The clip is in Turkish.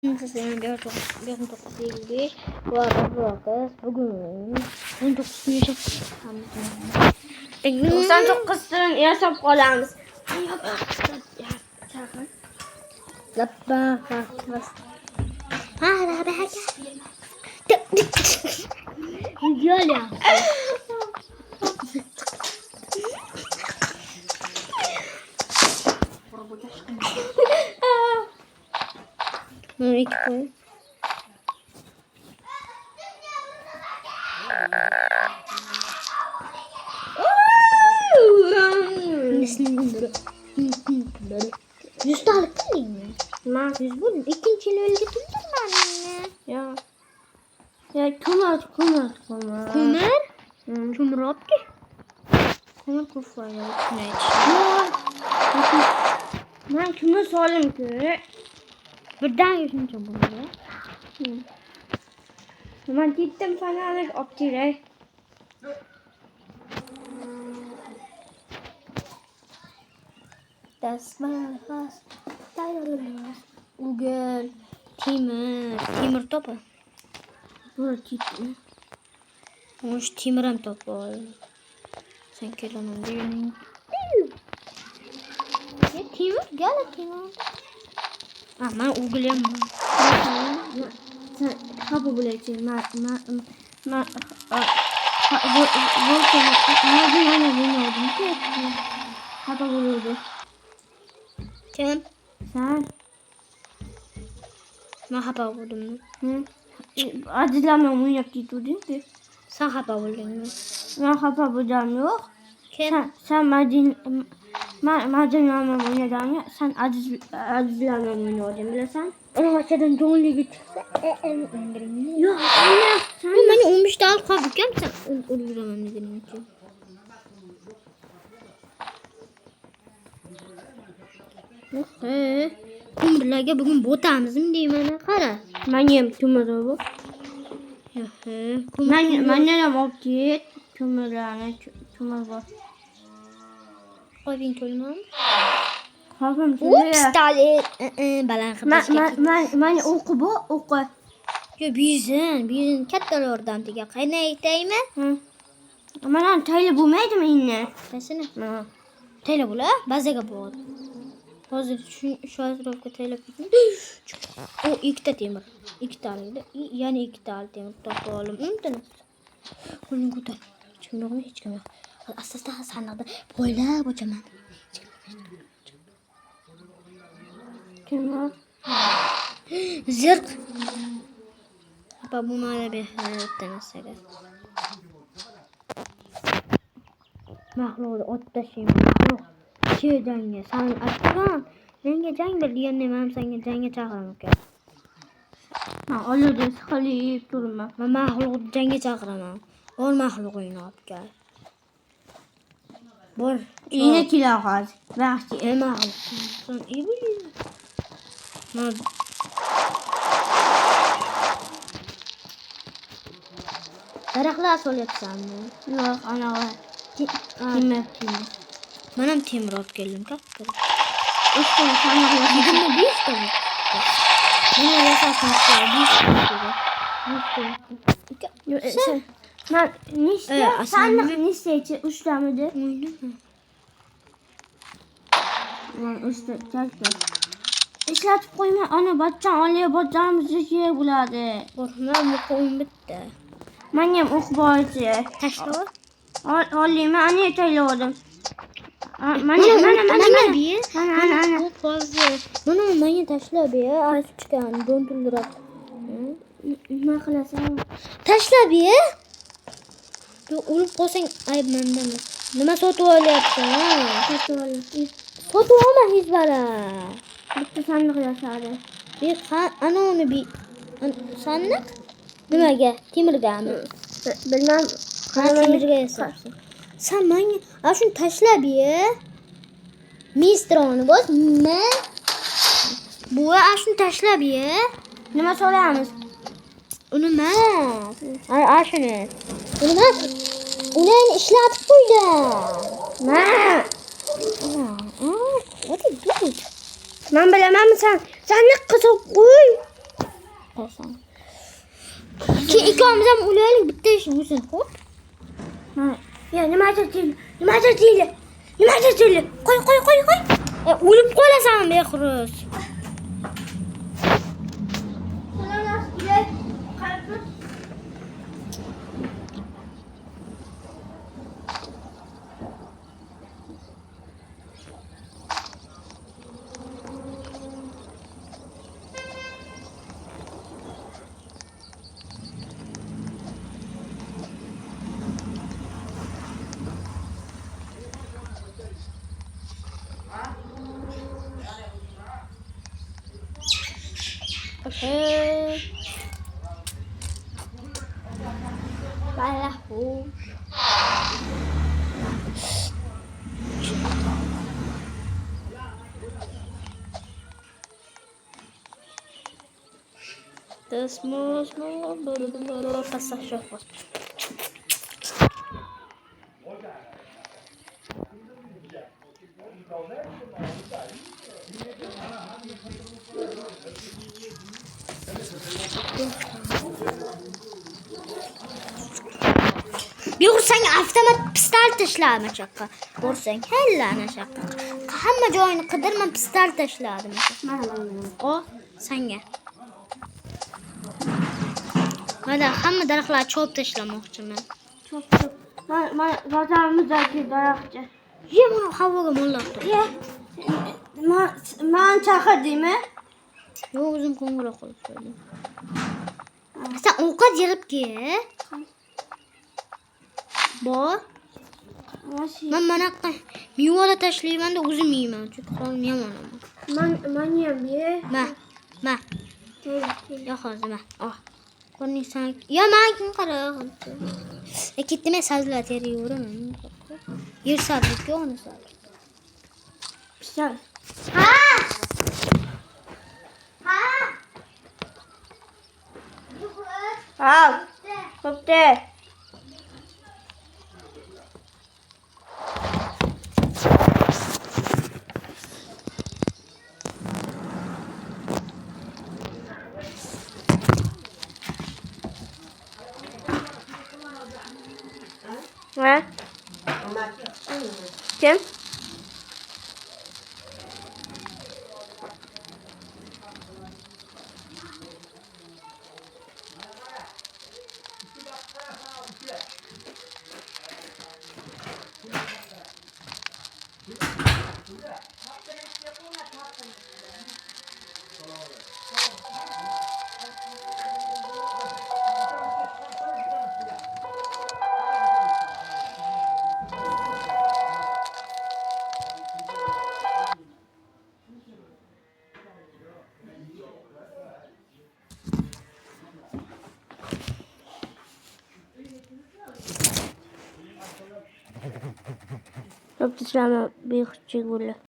Sizin 1955 bu arada bugün 19 yaşam. 99'sun yasab qolamiz. Labba bas. Ha labba. Güzel ya. Ne koy? Nesini böyle. 100 tane değil mi? Ma, 100 bu. İkinci öyle getirdim ben ya. Ya kumar. Kumer? Kumer yaptı. Kumar kufa ya. Ben kumar solim ki. Birden yüzünce bunu ya. Ben gittim falan optire. Das war was. Google. Timur topu. Bu gitti. Hoş Timur'un topu. Sen kelamın birinin. Ya Timur gel Timur. Ama Google'yim. Sen kapı bulacağım. Ma kapı bulurdu. Kim? Sen. Merhaba buldum. Hı? Acılamam onu yaptı değil mi? Sen haba buldun mu? Ben kapı bulacağım yok. Kim? Sen macunlarla oynayacağım ya. Sen acizlerle oynayacaksın bilirsen. Ona maçadan John League çıksa indirimli. Yok sen Ben 15 daha kaldık ya sen uygulamam dedim ki. Kumurlarga bugün botamizmi deyman qara. ben yem tümürü bu. Ben ne oldu ki? Tümürlerine tümür var. Qo'ying to'lmam. Kalkım Ups tümür. tali baland qilib. Ben oku bu oku. Yo bizin katta yordamtiga qanday aytaymi? Hı. Ama lan taylı bulmaydım yine. Tasini. Tayla bo'la, bazaga bo'ldi. Hozir shu atrofga taylab ketdim. O ikkita temir. Ikkitalik. Yana ikkita temir topib oldim. Unutdim. Qo'ling ko'tar. Hech kim yo'q. Asta sandiqda bo'ylab o'chaman. Kim var? Zirq. Apa bu mana bir hayotdan asaga. Mahluqni ot tashlayman. Yo'q. Jangga san atgan. Menga jang ber degandim, ham senga jangga chaqiraman uka. Ben olurdu sıkılayıp durma. Men mahluqni jangga chaqiraman. Bor mahluqingni olib kel. Bor. Yine kilo ağacı. Belki. Mahluq. Sen iyi biliyorsun. Men daraxtlar solyapsanmi? Yok ana var. Kimlar? Men ham temir olib keldim, katta. Üç tane sandık yok. Yigirma beshta. Buni yasashni Sen. Ben niste? Sandık niste için üç tane de. Ben üç tane çektim. İşletip koyma ana batcan alıyor batcanımızı şey buladı. Qorxma, bu qo'yim bitta. Ben yem okubacı. Tashla. Alayım ben niye tayladım? Mana bir. Ana. Bu fazla. Mana menga tashla bir. Ay chiqqan, do'ntirib. Ne kılasın? Tashla bir. Yo, o'lib qolsang ayb menda emas. Nima sotib olyapsan? Sotib olma hech bora. Bitti sandık yaşadı. Bir ana onu bir sandiq nimaga? Temirgami? Bilmem. Temirga yasabsan. Sen menga ana shuni tashlab ye. Mistroni bos. Bu ana shuni tashlab ye. Nima so'raymiz? Uni emas. Ana shuni. Uni emas. Uni ishlatib qo'ydim. What is this? Ben bilemem sen ne kızı koy. ikimiz ham o'laylik, bitta ish bo'lsin, xo'p? Ya nimadir deyli. Qo'y. O'lib qolasan, Behruz. Okay. Balahu. The small passage was. Bir sen avtomat pistolet tashladim chaqqa. Ko'rsang, hellani chaqqa. Hamma joyini qidirman, pistolet tashladim. O, senga. Mana hamma daraxtlarni chop tashlamoqchiman. Çok. Bozorimizdagi daraxtchi. Ye, buni havoga mo'llabdi. Ye. Men chaqirdingmi? Yo'q, o'zim qo'ng'iroq qilib qo'ydim. Sen ovqat yig'ib ke. Bor. Men manaqa mevada tashlayman-da o'zim yeyman. Chunki qo'lim yomon. Men yem ye. Ma. Ya hozir ma. Ko'rmaysan. Ya men kim qara. Ketdim sabzlar teriyaveraman. Yer sabzi yo'qmi sabzi? Pishar. Ha. Al. Kopte. Ne? Kim? Çok dışarıma bir küçük böyle.